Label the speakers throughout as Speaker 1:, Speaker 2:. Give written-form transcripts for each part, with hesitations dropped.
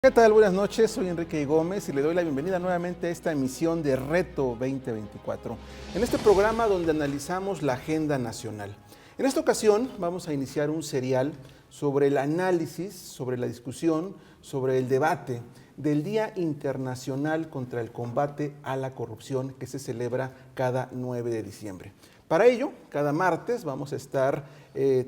Speaker 1: ¿Qué tal? Buenas noches, soy Enrique Gómez y le doy la bienvenida nuevamente a esta emisión de Reto 2024, en este programa donde analizamos la agenda nacional. En esta ocasión vamos a iniciar un serial sobre el análisis, sobre la discusión, sobre el debate del Día Internacional contra el Combate a la Corrupción que se celebra cada 9 de diciembre. Para ello, cada martes vamos a estar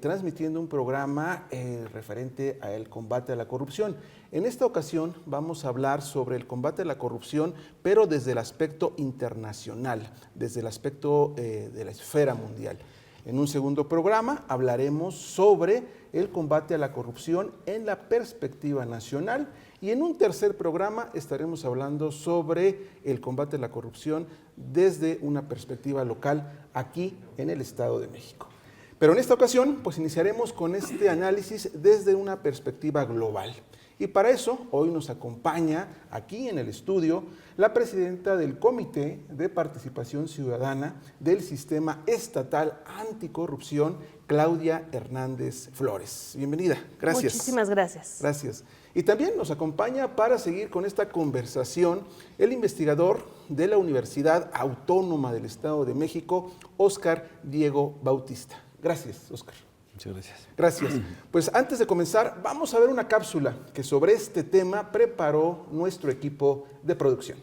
Speaker 1: transmitiendo un programa referente al combate a la corrupción. En esta ocasión vamos a hablar sobre el combate a la corrupción, pero desde el aspecto internacional, desde el aspecto de la esfera mundial. En un segundo programa hablaremos sobre el combate a la corrupción en la perspectiva nacional y en un tercer programa estaremos hablando sobre el combate a la corrupción desde una perspectiva local aquí en el Estado de México. Pero en esta ocasión pues iniciaremos con este análisis desde una perspectiva global. Y para eso, hoy nos acompaña aquí en el estudio la presidenta del Comité de Participación Ciudadana del Sistema Estatal Anticorrupción, Claudia Hernández Flores. Bienvenida, gracias.
Speaker 2: Muchísimas gracias.
Speaker 1: Gracias. Y también nos acompaña para seguir con esta conversación el investigador de la Universidad Autónoma del Estado de México, Óscar Diego Bautista. Gracias, Óscar.
Speaker 3: Muchas gracias.
Speaker 1: Gracias. Pues antes de comenzar, vamos a ver una cápsula que sobre este tema preparó nuestro equipo de producción.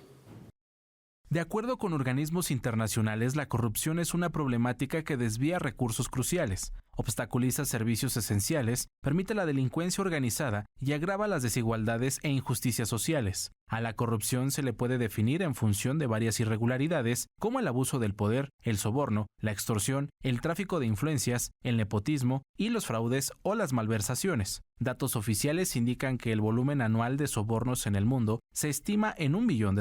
Speaker 4: De acuerdo con organismos internacionales, la corrupción es una problemática que desvía recursos cruciales, obstaculiza servicios esenciales, permite la delincuencia organizada y agrava las desigualdades e injusticias sociales. A la corrupción se le puede definir en función de varias irregularidades, como el abuso del poder, el soborno, la extorsión, el tráfico de influencias, el nepotismo y los fraudes o las malversaciones. Datos oficiales indican que el volumen anual de sobornos en el mundo se estima en $1 billón.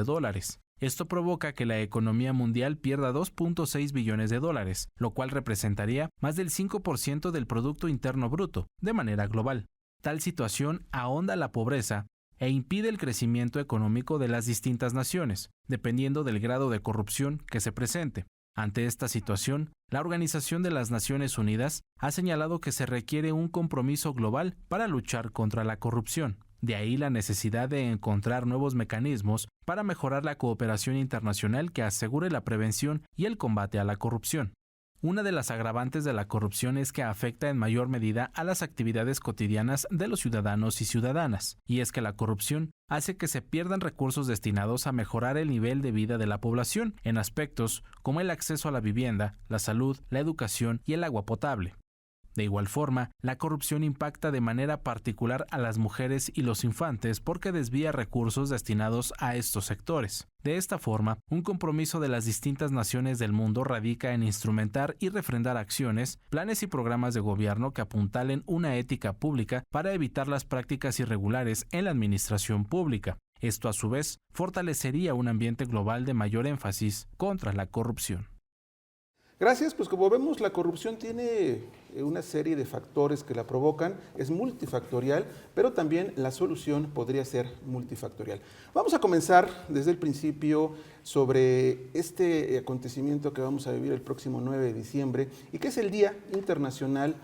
Speaker 4: Esto provoca que la economía mundial pierda 2.6 billones de dólares, lo cual representaría más del 5% del Producto Interno Bruto, de manera global. Tal situación ahonda la pobreza e impide el crecimiento económico de las distintas naciones, dependiendo del grado de corrupción que se presente. Ante esta situación, la Organización de las Naciones Unidas ha señalado que se requiere un compromiso global para luchar contra la corrupción. De ahí la necesidad de encontrar nuevos mecanismos para mejorar la cooperación internacional que asegure la prevención y el combate a la corrupción. Una de las agravantes de la corrupción es que afecta en mayor medida a las actividades cotidianas de los ciudadanos y ciudadanas, y es que la corrupción hace que se pierdan recursos destinados a mejorar el nivel de vida de la población en aspectos como el acceso a la vivienda, la salud, la educación y el agua potable. De igual forma, la corrupción impacta de manera particular a las mujeres y los infantes porque desvía recursos destinados a estos sectores. De esta forma, un compromiso de las distintas naciones del mundo radica en instrumentar y refrendar acciones, planes y programas de gobierno que apuntalen una ética pública para evitar las prácticas irregulares en la administración pública. Esto, a su vez, fortalecería un ambiente global de mayor énfasis contra la corrupción.
Speaker 1: Gracias, pues como vemos la corrupción tiene una serie de factores que la provocan, es multifactorial, pero también la solución podría ser multifactorial. Vamos a comenzar desde el principio sobre este acontecimiento que vamos a vivir el próximo 9 de diciembre y que es el Día Internacional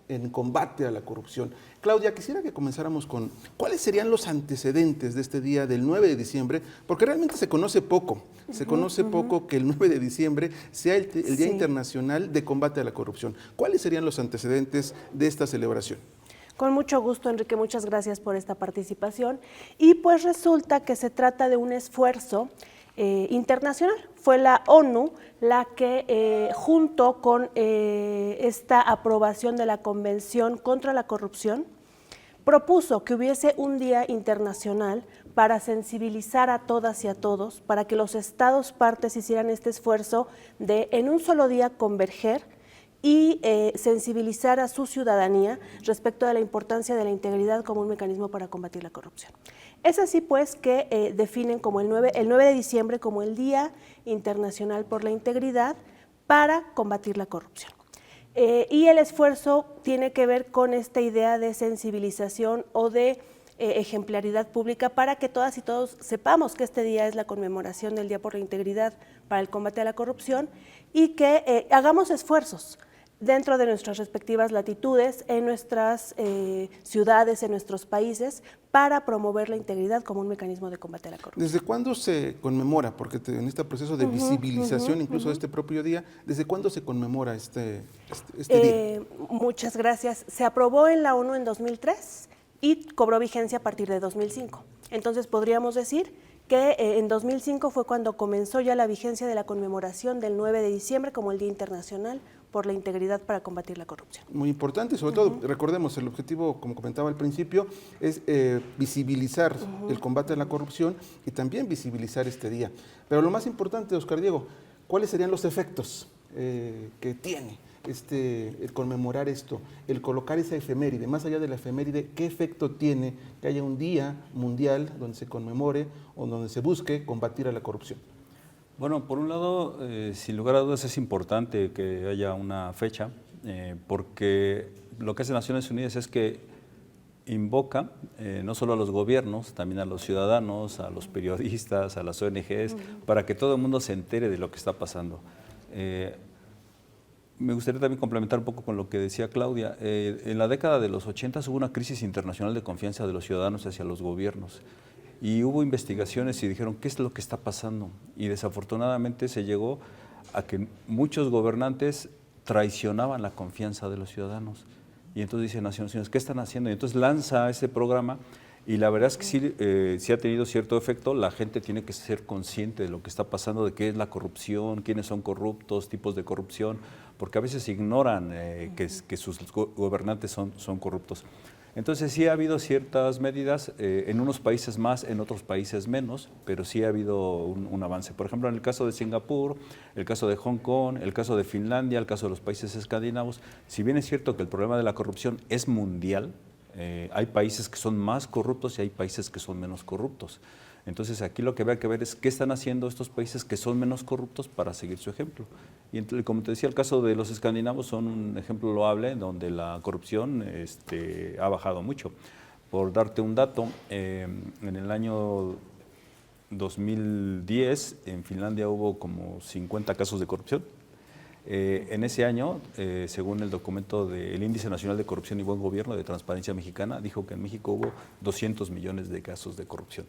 Speaker 1: en combate a la corrupción. Claudia, quisiera que comenzáramos con cuáles serían los antecedentes de este día del 9 de diciembre, porque realmente se conoce poco. Se conoce poco que el 9 de diciembre sea el Día Internacional de Combate a la Corrupción. ¿Cuáles serían los antecedentes de esta celebración?
Speaker 2: Con mucho gusto, Enrique, muchas gracias por esta participación. Y pues resulta que se trata de un esfuerzo internacional. Fue la ONU la que, junto con esta aprobación de la Convención contra la Corrupción, propuso que hubiese un día internacional para sensibilizar a todas y a todos, para que los estados partes hicieran este esfuerzo de en un solo día converger y sensibilizar a su ciudadanía respecto de la importancia de la integridad como un mecanismo para combatir la corrupción. Es así pues que definen como el 9 de diciembre como el Día Internacional por la Integridad para combatir la corrupción. Y el esfuerzo tiene que ver con esta idea de sensibilización o de ejemplaridad pública para que todas y todos sepamos que este día es la conmemoración del Día por la Integridad para el combate a la corrupción y que hagamos esfuerzos dentro de nuestras respectivas latitudes, en nuestras ciudades, en nuestros países, para promover la integridad como un mecanismo de combate a la corrupción.
Speaker 1: ¿Desde cuándo se conmemora? Porque en este proceso de visibilización, incluso de este propio día, ¿desde cuándo se conmemora este día?
Speaker 2: Muchas gracias. Se aprobó en la ONU en 2003 y cobró vigencia a partir de 2005. Entonces podríamos decir que en 2005 fue cuando comenzó ya la vigencia de la conmemoración del 9 de diciembre como el Día Internacional por la Integridad para combatir la corrupción.
Speaker 1: Muy importante y sobre todo, recordemos, el objetivo, como comentaba al principio, es visibilizar el combate a la corrupción y también visibilizar este día. Pero lo más importante, Oscar Diego, ¿cuáles serían los efectos que tiene el conmemorar esto, el colocar esa efeméride? Más allá de la efeméride, ¿qué efecto tiene que haya un día mundial donde se conmemore o donde se busque combatir a la corrupción?
Speaker 3: Bueno, por un lado, sin lugar a dudas es importante que haya una fecha, porque lo que hace Naciones Unidas es que invoca no solo a los gobiernos, también a los ciudadanos, a los periodistas, a las ONGs, para que todo el mundo se entere de lo que está pasando. Me gustaría también complementar un poco con lo que decía Claudia. En la década de los 80 hubo una crisis internacional de confianza de los ciudadanos hacia los gobiernos. Y hubo investigaciones y dijeron, ¿qué es lo que está pasando? Y desafortunadamente se llegó a que muchos gobernantes traicionaban la confianza de los ciudadanos. Y entonces dice Naciones Unidas, ¿qué están haciendo? Y entonces lanza ese programa y la verdad es que sí ha tenido cierto efecto. La gente tiene que ser consciente de lo que está pasando, de qué es la corrupción, quiénes son corruptos, tipos de corrupción, porque a veces ignoran que sus gobernantes son corruptos. Entonces sí ha habido ciertas medidas, en unos países más, en otros países menos, pero sí ha habido un avance. Por ejemplo, en el caso de Singapur, el caso de Hong Kong, el caso de Finlandia, el caso de los países escandinavos, si bien es cierto que el problema de la corrupción es mundial, hay países que son más corruptos y hay países que son menos corruptos. Entonces aquí lo que hay que ver es qué están haciendo estos países que son menos corruptos para seguir su ejemplo. Y como te decía, el caso de los escandinavos son un ejemplo loable donde la corrupción ha bajado mucho. Por darte un dato, en el año 2010 en Finlandia hubo como 50 casos de corrupción. En ese año, según el documento del Índice Nacional de Corrupción y Buen Gobierno de Transparencia Mexicana, dijo que en México hubo 200 millones de casos de corrupción.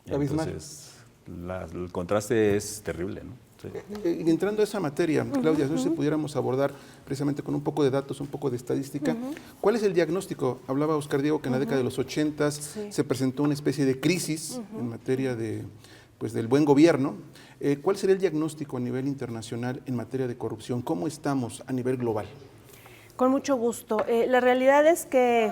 Speaker 3: Entonces, el contraste es terrible, ¿no? Sí.
Speaker 1: Y entrando a esa materia, Claudia, no sé si pudiéramos abordar precisamente con un poco de datos, un poco de estadística, ¿cuál es el diagnóstico? Hablaba Oscar Diego que en la década de los 80 se presentó una especie de crisis en materia de, del buen gobierno. ¿Cuál sería el diagnóstico a nivel internacional en materia de corrupción? ¿Cómo estamos a nivel global?
Speaker 2: Con mucho gusto. La realidad es que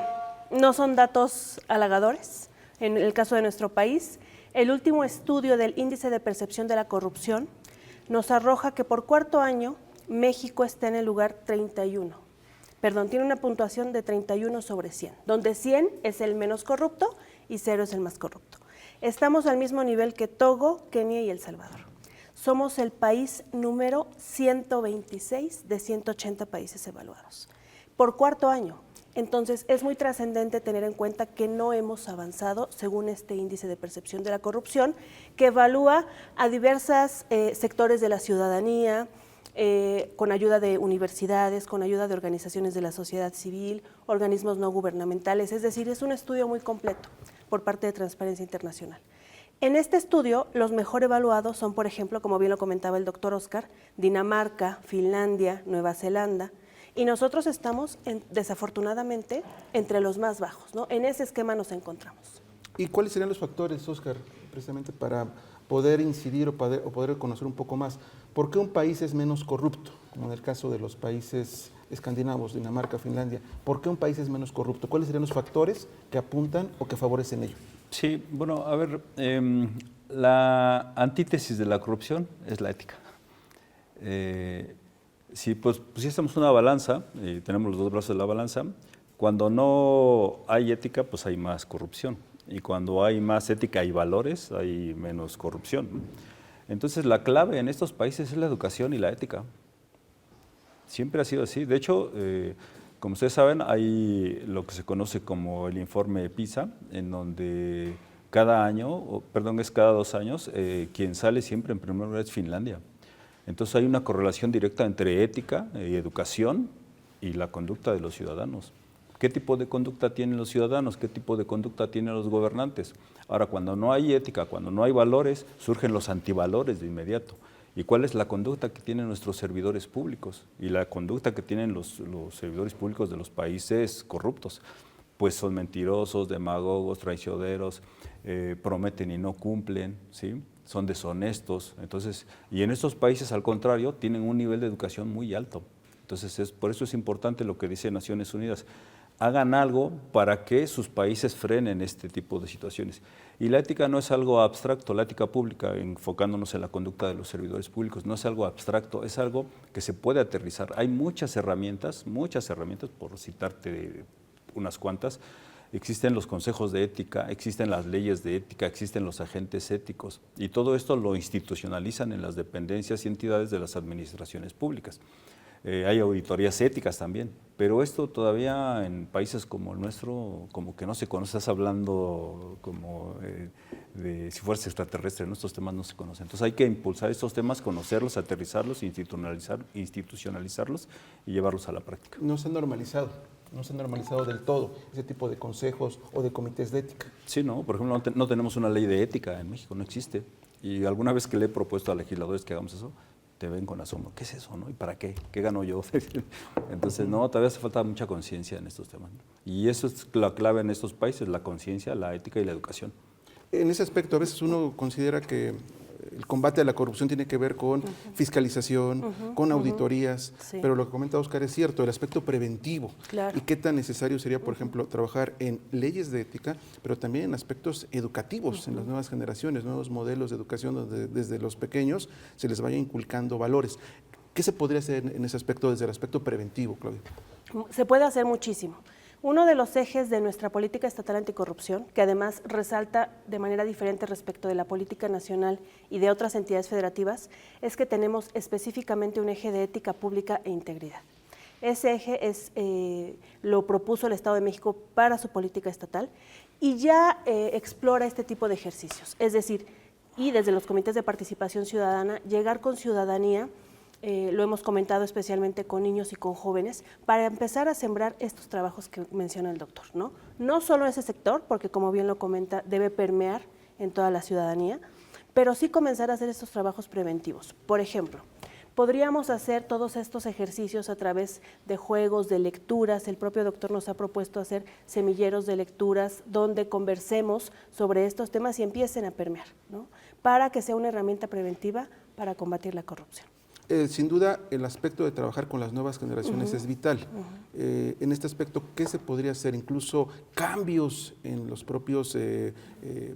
Speaker 2: no son datos halagadores en el caso de nuestro país. El último estudio del Índice de Percepción de la Corrupción nos arroja que por cuarto año México está en el lugar 31. Perdón, tiene una puntuación de 31 sobre 100, donde 100 es el menos corrupto y 0 es el más corrupto. Estamos al mismo nivel que Togo, Kenia y El Salvador. Somos el país número 126 de 180 países evaluados. Por cuarto año. Entonces, es muy trascendente tener en cuenta que no hemos avanzado según este índice de percepción de la corrupción, que evalúa a diversos sectores de la ciudadanía, con ayuda de universidades, con ayuda de organizaciones de la sociedad civil, organismos no gubernamentales, es decir, es un estudio muy completo por parte de Transparencia Internacional. En este estudio, los mejor evaluados son, por ejemplo, como bien lo comentaba el doctor Oscar, Dinamarca, Finlandia, Nueva Zelanda, y nosotros estamos, desafortunadamente, entre los más bajos, ¿no? En ese esquema nos encontramos.
Speaker 1: ¿Y cuáles serían los factores, Oscar, precisamente para poder incidir o poder conocer un poco más? ¿Por qué un país es menos corrupto, como en el caso de los países escandinavos, Dinamarca, Finlandia? ¿Por qué un país es menos corrupto? ¿Cuáles serían los factores que apuntan o que favorecen ello?
Speaker 3: Sí, bueno, a ver, la antítesis de la corrupción es la ética. Si pusiésemos una balanza, y tenemos los dos brazos de la balanza, cuando no hay ética, pues hay más corrupción. Y cuando hay más ética y valores, hay menos corrupción. Entonces, la clave en estos países es la educación y la ética. Siempre ha sido así. De hecho, como ustedes saben, hay lo que se conoce como el informe PISA, en donde cada 2 años, quien sale siempre en primer lugar es Finlandia. Entonces hay una correlación directa entre ética y educación y la conducta de los ciudadanos. ¿Qué tipo de conducta tienen los ciudadanos? ¿Qué tipo de conducta tienen los gobernantes? Ahora, cuando no hay ética, cuando no hay valores, surgen los antivalores de inmediato. ¿Y cuál es la conducta que tienen nuestros servidores públicos? Y la conducta que tienen los servidores públicos de los países corruptos. Pues son mentirosos, demagogos, traicioneros, prometen y no cumplen, ¿sí? Son deshonestos. Entonces, y en estos países, al contrario, tienen un nivel de educación muy alto. Entonces, por eso es importante lo que dice Naciones Unidas. Hagan algo para que sus países frenen este tipo de situaciones. Y la ética no es algo abstracto, la ética pública, enfocándonos en la conducta de los servidores públicos, no es algo abstracto, es algo que se puede aterrizar. Hay muchas herramientas, por citarte unas cuantas. Existen los consejos de ética, existen las leyes de ética, existen los agentes éticos y todo esto lo institucionalizan en las dependencias y entidades de las administraciones públicas. Hay auditorías éticas también, pero esto todavía en países como el nuestro como que no se conoce, estás hablando como de si fueras extraterrestre, ¿no? Estos temas no se conocen. Entonces hay que impulsar estos temas, conocerlos, aterrizarlos, institucionalizarlos y llevarlos a la práctica.
Speaker 1: No se ha normalizado del todo ese tipo de consejos o de comités de ética.
Speaker 3: Sí, no, por ejemplo, no tenemos una ley de ética en México, no existe. Y alguna vez que le he propuesto a legisladores que hagamos eso, te ven con asombro. ¿Qué es eso, no? ¿Y para qué? ¿Qué gano yo? Entonces, no, todavía hace falta mucha conciencia en estos temas, ¿no? Y eso es la clave en estos países, la conciencia, la ética y la educación.
Speaker 1: En ese aspecto, a veces uno considera que el combate a la corrupción tiene que ver con fiscalización, con auditorías,
Speaker 2: sí.
Speaker 1: Pero lo que comenta Óscar es cierto, el aspecto preventivo.
Speaker 2: Claro.
Speaker 1: Y qué tan necesario sería, por ejemplo, trabajar en leyes de ética, pero también en aspectos educativos, en las nuevas generaciones, nuevos modelos de educación donde desde los pequeños se les vaya inculcando valores. ¿Qué se podría hacer en ese aspecto, desde el aspecto preventivo, Claudia?
Speaker 2: Se puede hacer muchísimo. Uno de los ejes de nuestra política estatal anticorrupción, que además resalta de manera diferente respecto de la política nacional y de otras entidades federativas, es que tenemos específicamente un eje de ética pública e integridad. Ese eje lo propuso el Estado de México para su política estatal y ya explora este tipo de ejercicios. Es decir, y desde los comités de participación ciudadana, llegar con ciudadanía, lo hemos comentado especialmente con niños y con jóvenes, para empezar a sembrar estos trabajos que menciona el doctor, ¿no? No solo ese sector, porque como bien lo comenta, debe permear en toda la ciudadanía, pero sí comenzar a hacer estos trabajos preventivos. Por ejemplo, podríamos hacer todos estos ejercicios a través de juegos, de lecturas. El propio doctor nos ha propuesto hacer semilleros de lecturas donde conversemos sobre estos temas y empiecen a permear, ¿no? Para que sea una herramienta preventiva para combatir la corrupción.
Speaker 1: Sin duda, el aspecto de trabajar con las nuevas generaciones es vital. En este aspecto, ¿qué se podría hacer? ¿Incluso cambios en los propios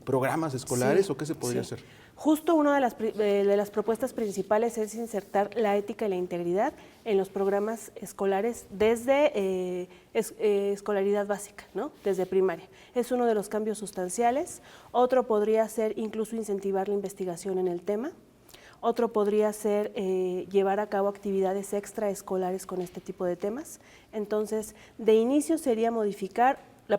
Speaker 1: programas escolares o qué se podría hacer?
Speaker 2: Justo una de las propuestas principales es insertar la ética y la integridad en los programas escolares desde escolaridad básica, ¿no? Desde primaria. Es uno de los cambios sustanciales. Otro podría ser incluso incentivar la investigación en el tema. Otro podría ser llevar a cabo actividades extraescolares con este tipo de temas. Entonces, de inicio sería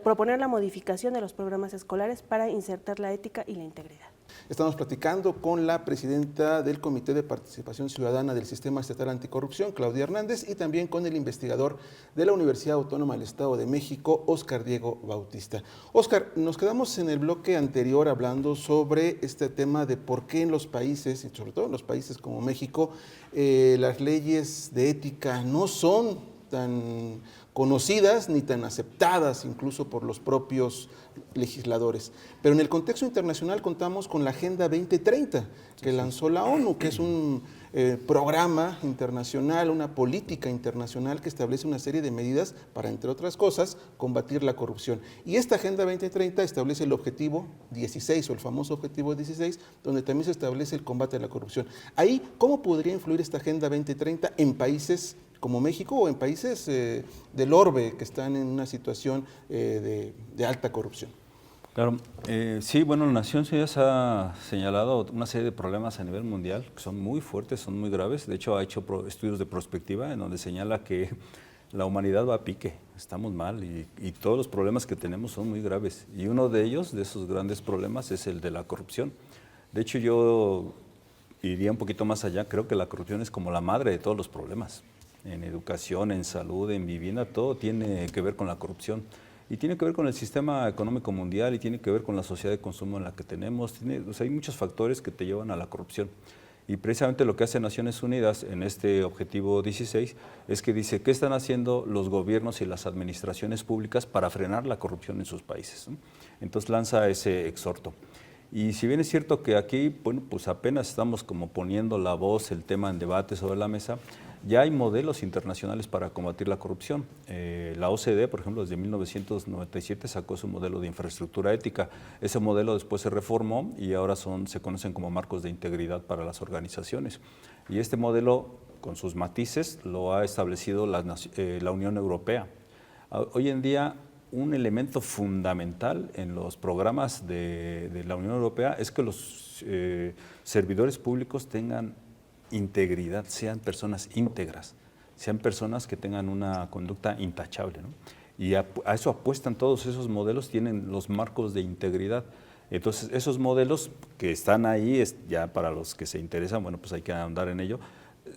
Speaker 2: proponer la modificación de los programas escolares para insertar la ética y la integridad.
Speaker 1: Estamos platicando con la presidenta del Comité de Participación Ciudadana del Sistema Estatal Anticorrupción, Claudia Hernández, y también con el investigador de la Universidad Autónoma del Estado de México, Óscar Diego Bautista. Óscar, nos quedamos en el bloque anterior hablando sobre este tema de por qué en los países, y sobre todo en los países como México, las leyes de ética no son tan conocidas ni tan aceptadas incluso por los propios legisladores. Pero en el contexto internacional contamos con la Agenda 2030 que lanzó la ONU, que es un programa internacional, una política internacional que establece una serie de medidas para, entre otras cosas, combatir la corrupción. Y esta Agenda 2030 establece el objetivo 16 o el famoso objetivo 16, donde también se establece el combate a la corrupción. Ahí, ¿cómo podría influir esta Agenda 2030 en países como México o en países del orbe que están en una situación de alta corrupción?
Speaker 3: Claro, sí, bueno, Naciones Unidas ha señalado una serie de problemas a nivel mundial que son muy fuertes, son muy graves. De hecho, ha hecho estudios de prospectiva en donde señala que la humanidad va a pique, estamos mal y todos los problemas que tenemos son muy graves. Y uno de ellos, de esos grandes problemas, es el de la corrupción. De hecho, yo iría un poquito más allá, creo que la corrupción es como la madre de todos los problemas. En educación, en salud, en vivienda, todo tiene que ver con la corrupción. Y tiene que ver con el sistema económico mundial y tiene que ver con la sociedad de consumo en la que tenemos. Hay muchos factores que te llevan a la corrupción. Y precisamente lo que hace Naciones Unidas en este objetivo 16 es que dice qué están haciendo los gobiernos y las administraciones públicas para frenar la corrupción en sus países, ¿no? Entonces lanza ese exhorto. Y si bien es cierto que aquí, bueno, pues apenas estamos como poniendo la voz, el tema en debate sobre la mesa, ya hay modelos internacionales para combatir la corrupción. La OCDE, por ejemplo, desde 1997 sacó su modelo de infraestructura ética. Ese modelo después se reformó y ahora se conocen como marcos de integridad para las organizaciones. Y este modelo, con sus matices, lo ha establecido la Unión Europea. Hoy en día, un elemento fundamental en los programas de la Unión Europea es que los servidores públicos tengan integridad, sean personas íntegras, sean personas que tengan una conducta intachable, ¿no? Y a eso apuestan todos esos modelos, tienen los marcos de integridad. Entonces, esos modelos que están ahí, ya para los que se interesan, bueno, pues hay que andar en ello,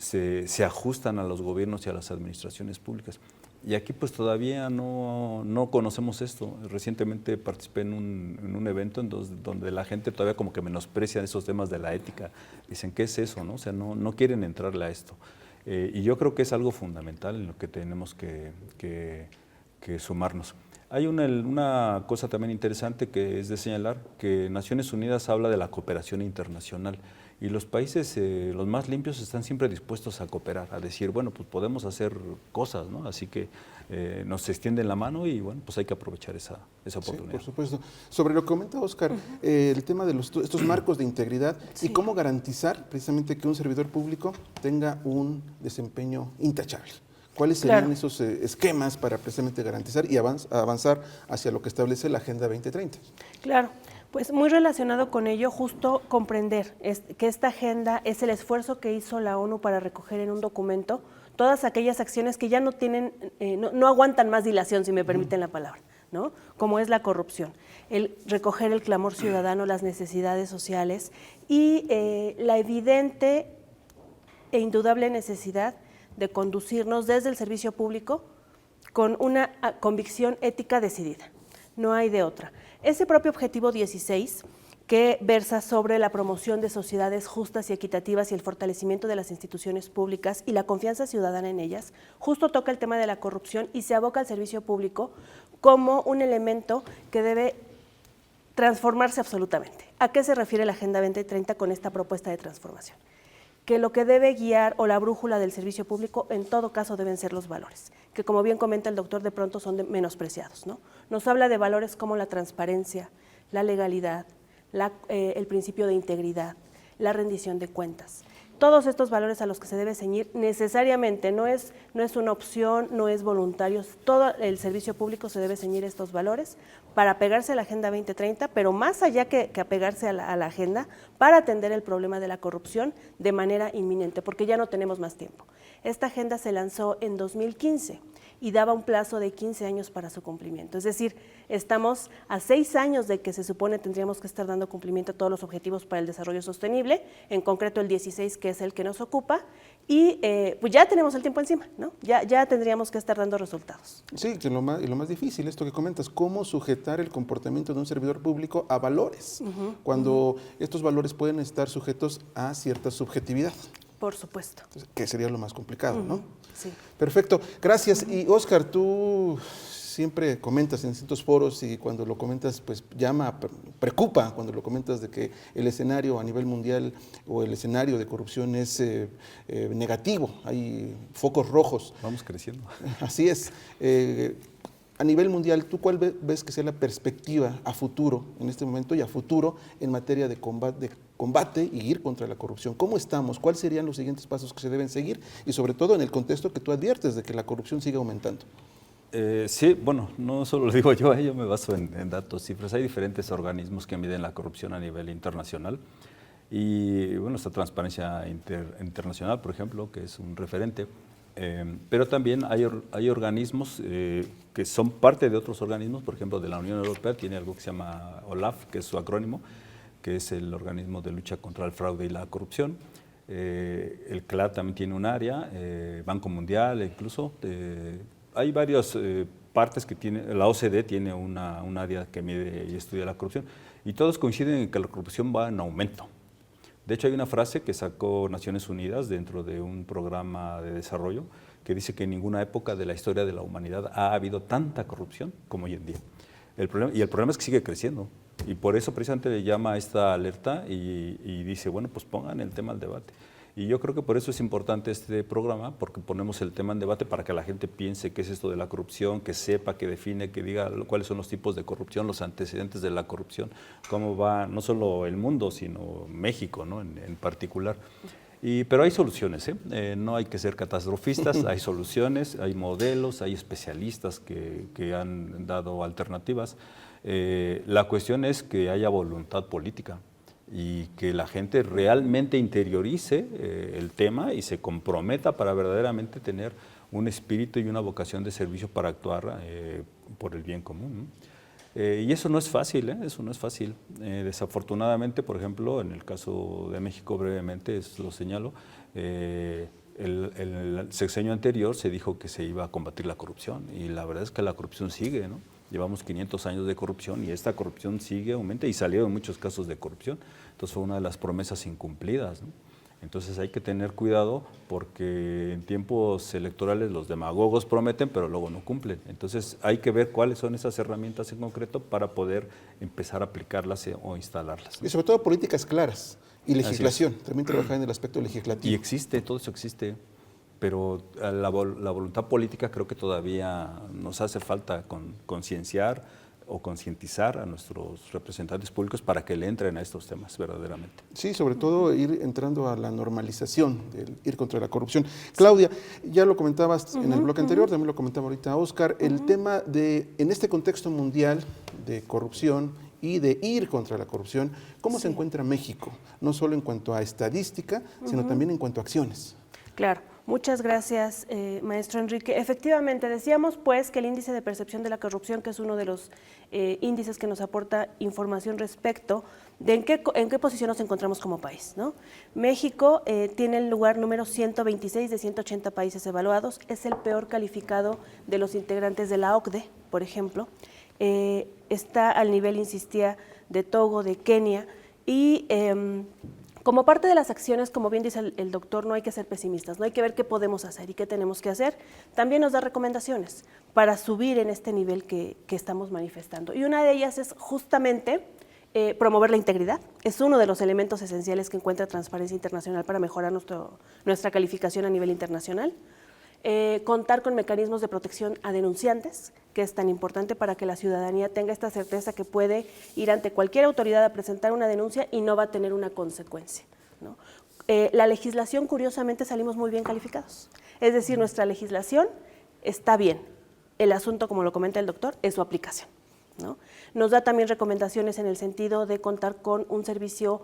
Speaker 3: se ajustan a los gobiernos y a las administraciones públicas. Y aquí pues todavía no conocemos esto. Recientemente participé en un evento donde la gente todavía como que menosprecia esos temas de la ética. Dicen, ¿qué es eso? ¿No? O sea, no quieren entrarle a esto. Y yo creo que es algo fundamental en lo que tenemos que sumarnos. Hay una cosa también interesante que es de señalar, que Naciones Unidas habla de la cooperación internacional. Y los países, los más limpios, están siempre dispuestos a cooperar, a decir, bueno, pues podemos hacer cosas, ¿no? Así que nos extienden la mano y, bueno, pues hay que aprovechar esa oportunidad.
Speaker 1: Sí, por supuesto. Sobre lo que comenta Óscar, el tema de estos marcos de integridad y cómo garantizar precisamente que un servidor público tenga un desempeño intachable. ¿Cuáles serían esos esquemas para precisamente garantizar y avanzar hacia lo que establece la Agenda 2030?
Speaker 2: Claro. Pues muy relacionado con ello, justo comprender que esta agenda es el esfuerzo que hizo la ONU para recoger en un documento todas aquellas acciones que ya no tienen, no aguantan más dilación, si me permiten la palabra, ¿no? Como es la corrupción, el recoger el clamor ciudadano, las necesidades sociales y la evidente e indudable necesidad de conducirnos desde el servicio público con una convicción ética decidida. No hay de otra. Ese propio objetivo 16, que versa sobre la promoción de sociedades justas y equitativas y el fortalecimiento de las instituciones públicas y la confianza ciudadana en ellas, justo toca el tema de la corrupción y se aboca al servicio público como un elemento que debe transformarse absolutamente. ¿A qué se refiere la Agenda 2030 con esta propuesta de transformación? Que lo que debe guiar o la brújula del servicio público en todo caso deben ser los valores, que como bien comenta el doctor, de pronto son menospreciados, ¿no? Nos habla de valores como la transparencia, la legalidad, el principio de integridad, la rendición de cuentas. Todos estos valores a los que se debe ceñir necesariamente, no es una opción, no es voluntario, todo el servicio público se debe ceñir estos valores para apegarse a la Agenda 2030, pero más allá que apegarse a la agenda, para atender el problema de la corrupción de manera inminente, porque ya no tenemos más tiempo. Esta agenda se lanzó en 2015 y daba un plazo de 15 años para su cumplimiento. Es decir, estamos a 6 años de que se supone tendríamos que estar dando cumplimiento a todos los objetivos para el desarrollo sostenible, en concreto el 16, que es el que nos ocupa, y pues ya tenemos el tiempo encima, ¿no? Ya tendríamos que estar dando resultados.
Speaker 1: Sí, que lo más difícil, esto que comentas, cómo sujetar el comportamiento de un servidor público a valores, cuando estos valores pueden estar sujetos a cierta subjetividad.
Speaker 2: Por supuesto.
Speaker 1: Que sería lo más complicado, ¿no?
Speaker 2: Sí.
Speaker 1: Perfecto, gracias. Y Óscar, tú siempre comentas en distintos foros y cuando lo comentas, pues preocupa cuando lo comentas de que el escenario a nivel mundial o el escenario de corrupción es negativo, hay focos rojos.
Speaker 3: Vamos creciendo.
Speaker 1: Así es. A nivel mundial, ¿tú cuál ves que sea la perspectiva a futuro, en este momento y a futuro, en materia de combate y ir contra la corrupción? ¿Cómo estamos? ¿Cuáles serían los siguientes pasos que se deben seguir? Y sobre todo en el contexto que tú adviertes de que la corrupción sigue aumentando.
Speaker 3: Sí, bueno, no solo lo digo yo me baso en datos, cifras. Hay diferentes organismos que miden la corrupción a nivel internacional. Y bueno, esta Transparencia Internacional, por ejemplo, que es un referente. Pero también hay organismos que son parte de otros organismos, por ejemplo, de la Unión Europea, tiene algo que se llama OLAF, que es su acrónimo, que es el organismo de lucha contra el fraude y la corrupción. El CLAD también tiene un área, Banco Mundial incluso. Hay varias partes que tiene, la OCDE tiene un área que mide y estudia la corrupción, y todos coinciden en que la corrupción va en aumento. De hecho, hay una frase que sacó Naciones Unidas dentro de un programa de desarrollo que dice que en ninguna época de la historia de la humanidad ha habido tanta corrupción como hoy en día. El problema es que sigue creciendo, y por eso precisamente le llama a esta alerta y dice, bueno, pues pongan el tema al debate. Y yo creo que por eso es importante este programa, porque ponemos el tema en debate para que la gente piense qué es esto de la corrupción, que sepa, que define, que diga cuáles son los tipos de corrupción, los antecedentes de la corrupción, cómo va no solo el mundo, sino México, ¿no? en particular. Pero hay soluciones, no hay que ser catastrofistas, hay soluciones, hay modelos, hay especialistas que han dado alternativas. La cuestión es que haya voluntad política y que la gente realmente interiorice el tema y se comprometa para verdaderamente tener un espíritu y una vocación de servicio para actuar por el bien común, ¿no? Y eso no es fácil, eso no es fácil. Desafortunadamente, por ejemplo, en el caso de México, brevemente lo señalo, el sexenio anterior se dijo que se iba a combatir la corrupción, y la verdad es que la corrupción sigue, ¿no? Llevamos 500 años de corrupción y esta corrupción sigue, aumenta, y salieron muchos casos de corrupción. Entonces fue una de las promesas incumplidas, ¿no? Entonces hay que tener cuidado, porque en tiempos electorales los demagogos prometen pero luego no cumplen. Entonces hay que ver cuáles son esas herramientas en concreto para poder empezar a aplicarlas o instalarlas, ¿no?
Speaker 1: Y sobre todo políticas claras y legislación, también trabajar en el aspecto legislativo.
Speaker 3: Y existe, todo eso existe, pero la voluntad política creo que todavía nos hace falta concienciar o concientizar a nuestros representantes públicos para que le entren a estos temas verdaderamente.
Speaker 1: Sí, sobre todo ir entrando a la normalización, del ir contra la corrupción. Claudia, ya lo comentabas en el bloque anterior, también lo comentaba ahorita Óscar, el tema de, en este contexto mundial de corrupción y de ir contra la corrupción, ¿cómo se encuentra México? No solo en cuanto a estadística, sino también en cuanto a acciones.
Speaker 2: Claro. Muchas gracias, maestro Enrique. Efectivamente, decíamos pues que el índice de percepción de la corrupción, que es uno de los índices que nos aporta información respecto de en qué posición nos encontramos como país, ¿no? México tiene el lugar número 126 de 180 países evaluados, es el peor calificado de los integrantes de la OCDE, por ejemplo. Está al nivel, insistía, de Togo, de Kenia, y como parte de las acciones, como bien dice el doctor, no hay que ser pesimistas, no hay que ver qué podemos hacer y qué tenemos que hacer. También nos da recomendaciones para subir en este nivel que estamos manifestando. Y una de ellas es justamente promover la integridad. Es uno de los elementos esenciales que encuentra Transparencia Internacional para mejorar nuestra calificación a nivel internacional. Contar con mecanismos de protección a denunciantes, que es tan importante para que la ciudadanía tenga esta certeza que puede ir ante cualquier autoridad a presentar una denuncia y no va a tener una consecuencia, ¿no? La legislación, curiosamente, salimos muy bien calificados. Es decir, nuestra legislación está bien. El asunto, como lo comenta el doctor, es su aplicación, ¿no? Nos da también recomendaciones en el sentido de contar con un servicio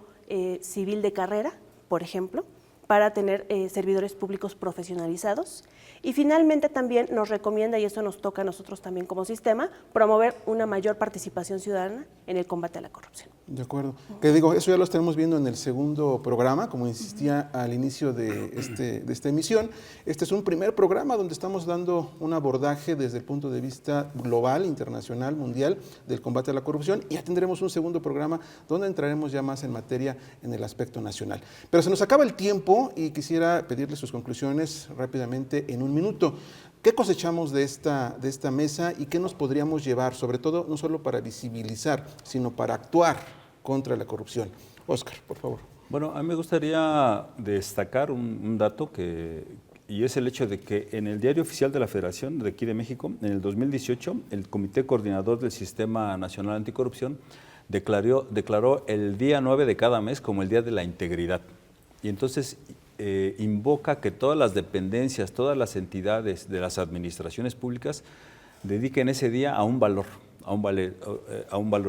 Speaker 2: civil de carrera, por ejemplo, para tener servidores públicos profesionalizados. Y finalmente también nos recomienda, y eso nos toca a nosotros también como sistema, promover una mayor participación ciudadana en el combate a la corrupción.
Speaker 1: De acuerdo. Que digo, eso ya lo estaremos viendo en el segundo programa, como insistía al inicio de esta emisión. Este es un primer programa donde estamos dando un abordaje desde el punto de vista global, internacional, mundial, del combate a la corrupción, y ya tendremos un segundo programa donde entraremos ya más en materia en el aspecto nacional. Pero se nos acaba el tiempo y quisiera pedirle sus conclusiones rápidamente en un minuto. ¿Qué cosechamos de esta mesa y qué nos podríamos llevar, sobre todo, no solo para visibilizar, sino para actuar contra la corrupción? Óscar, por favor.
Speaker 3: Bueno, a mí me gustaría destacar un dato y es el hecho de que en el Diario Oficial de la Federación de aquí de México, en el 2018, el Comité Coordinador del Sistema Nacional Anticorrupción declaró el día 9 de cada mes como el Día de la Integridad. Y entonces invoca que todas las dependencias, todas las entidades de las administraciones públicas dediquen ese día a un valor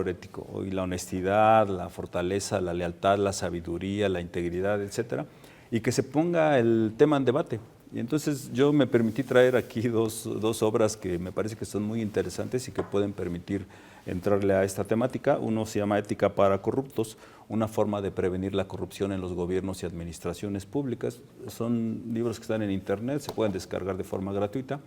Speaker 3: ético, y la honestidad, la fortaleza, la lealtad, la sabiduría, la integridad, etcétera, y que se ponga el tema en debate. Y entonces yo me permití traer aquí dos obras que me parece que son muy interesantes y que pueden permitir entrarle a esta temática. Uno se llama Ética para corruptos, una forma de prevenir la corrupción en los gobiernos y administraciones públicas. Son libros que están en internet, se pueden descargar de forma gratuita.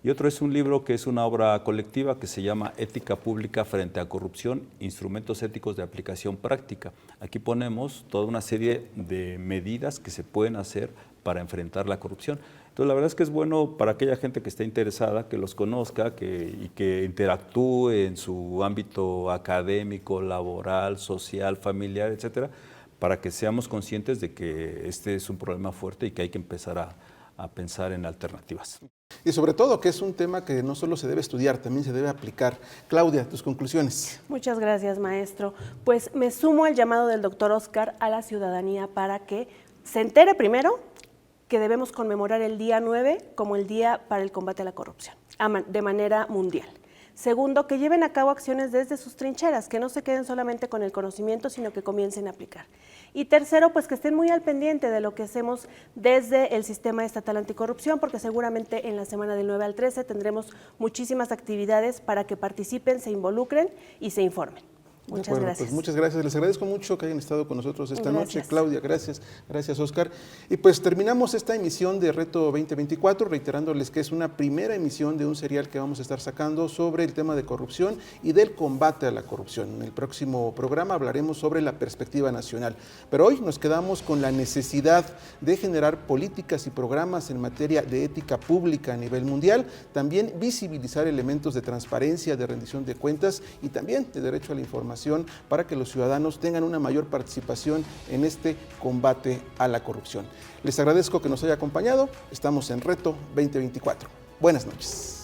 Speaker 3: Y otro es un libro que es una obra colectiva que se llama Ética Pública frente a corrupción, instrumentos éticos de aplicación práctica. Aquí ponemos toda una serie de medidas que se pueden hacer para enfrentar la corrupción. Entonces la verdad es que es bueno para aquella gente que esté interesada, que los conozca y que interactúe en su ámbito académico, laboral, social, familiar, etcétera, para que seamos conscientes de que este es un problema fuerte y que hay que empezar a pensar en alternativas.
Speaker 1: Y sobre todo que es un tema que no solo se debe estudiar, también se debe aplicar. Claudia, tus conclusiones.
Speaker 2: Muchas gracias, maestro. Pues me sumo al llamado del doctor Oscar a la ciudadanía para que se entere primero que debemos conmemorar el día 9 como el Día para el Combate a la Corrupción, de manera mundial. Segundo, que lleven a cabo acciones desde sus trincheras, que no se queden solamente con el conocimiento, sino que comiencen a aplicar. Y tercero, pues que estén muy al pendiente de lo que hacemos desde el Sistema Estatal Anticorrupción, porque seguramente en la semana del 9 al 13 tendremos muchísimas actividades para que participen, se involucren y se informen. Muchas gracias.
Speaker 1: Pues muchas gracias. Les agradezco mucho que hayan estado con nosotros esta noche. Claudia, gracias. Gracias, Oscar. Y pues terminamos esta emisión de Reto 2024, reiterándoles que es una primera emisión de un serial que vamos a estar sacando sobre el tema de corrupción y del combate a la corrupción. En el próximo programa hablaremos sobre la perspectiva nacional. Pero hoy nos quedamos con la necesidad de generar políticas y programas en materia de ética pública a nivel mundial, también visibilizar elementos de transparencia, de rendición de cuentas y también de derecho a la información para que los ciudadanos tengan una mayor participación en este combate a la corrupción. Les agradezco que nos haya acompañado. Estamos en Reto 2024. Buenas noches.